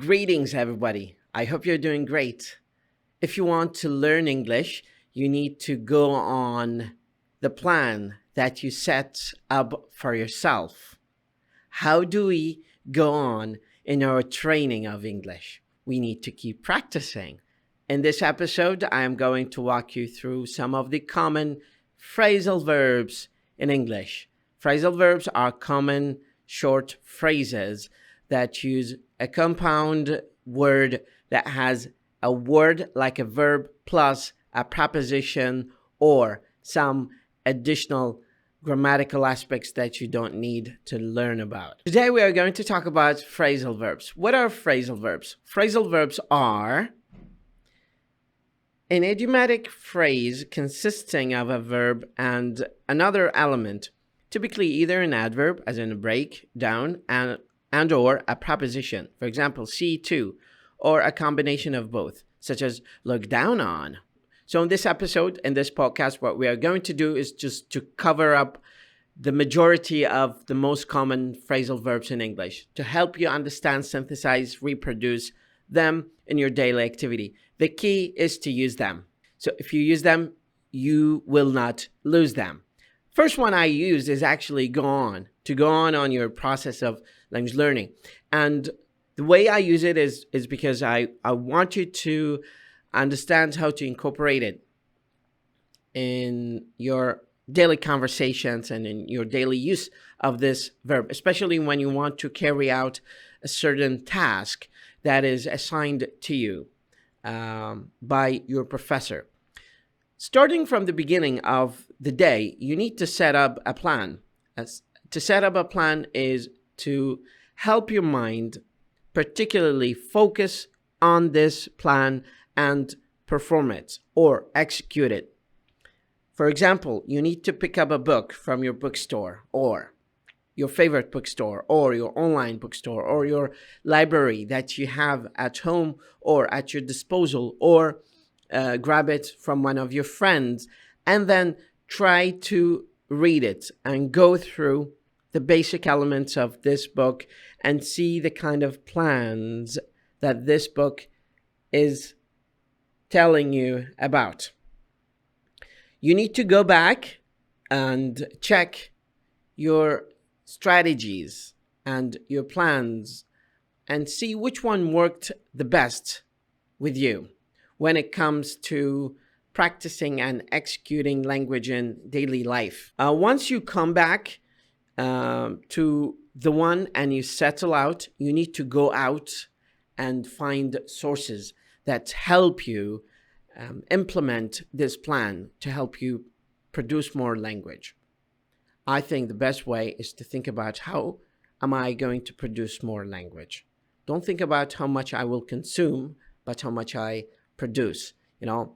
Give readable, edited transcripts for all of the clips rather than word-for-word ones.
Greetings, everybody. I hope you're doing great. If you want to learn English, you need to go on the plan that you set up for yourself. How do we go on in our training of English? We need to keep practicing. In this episode, I am going to walk you through some of the common phrasal verbs in English. Phrasal verbs are common short phrases that use a compound word that has a word like a verb plus a preposition or some additional grammatical aspects that you don't need to learn about. Today we are going to talk about phrasal verbs. What are phrasal verbs? Phrasal verbs are an idiomatic phrase consisting of a verb and another element, typically either an adverb, as in a break, down, and or a preposition. For example, see to, or a combination of both, such as look down on. So in this episode, in this podcast, what we are going to do is just to cover up the majority of the most common phrasal verbs in English to help you understand, synthesize, reproduce them in your daily activity. The key is to use them. So if you use them, you will not lose them. First one I use is actually go on your process of language learning. And the way I use it is because I want you to understand how to incorporate it in your daily conversations and in your daily use of this verb, especially when you want to carry out a certain task that is assigned to you by your professor. Starting from the beginning of the day, you need to set up a plan. To set up a plan is to help your mind particularly focus on this plan and perform it or execute it. For example, you need to pick up a book from your bookstore or your favorite bookstore or your online bookstore or your library that you have at home or at your disposal, or grab it from one of your friends and then try to read it and go through the basic elements of this book and see the kind of plans that this book is telling you about. You need to go back and check your strategies and your plans and see which one worked the best with you when it comes to practicing and executing language in daily life. Once you come back to the one and you settle out, you need to go out and find sources that help you implement this plan to help you produce more language. I think the best way is to think about how am I going to produce more language. Don't think about how much I will consume, but how much I produce. The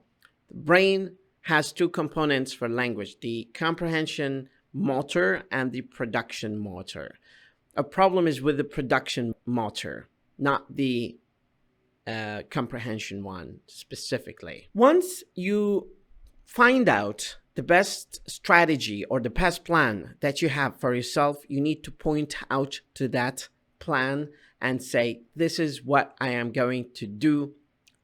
brain has two components for language: the comprehension motor and the production motor. A problem is with the production motor, not the comprehension one specifically. Once you find out the best strategy or the best plan that you have for yourself, you need to point out to that plan and say, this is what I am going to do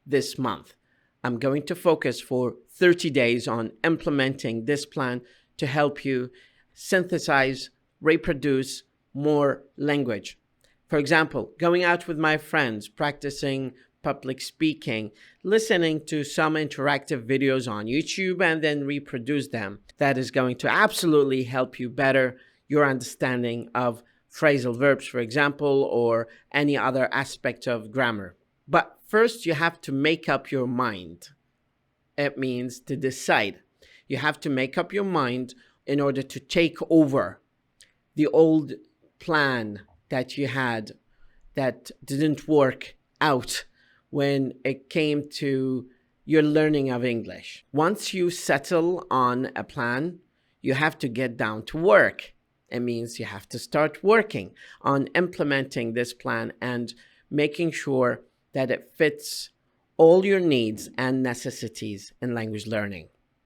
this month. I'm going to focus for 30 days on implementing this plan to help you synthesize, reproduce more language. For example, going out with my friends, practicing public speaking, listening to some interactive videos on YouTube and then reproduce them. That is going to absolutely help you better your understanding of phrasal verbs, for example, or any other aspect of grammar. But first, you have to make up your mind. It means to decide. You have to make up your mind in order to take over the old plan that you had that didn't work out when it came to your learning of English. Once you settle on a plan, you have to get down to work. It means you have to start working on implementing this plan and making sure that it fits all your needs and necessities in language learning.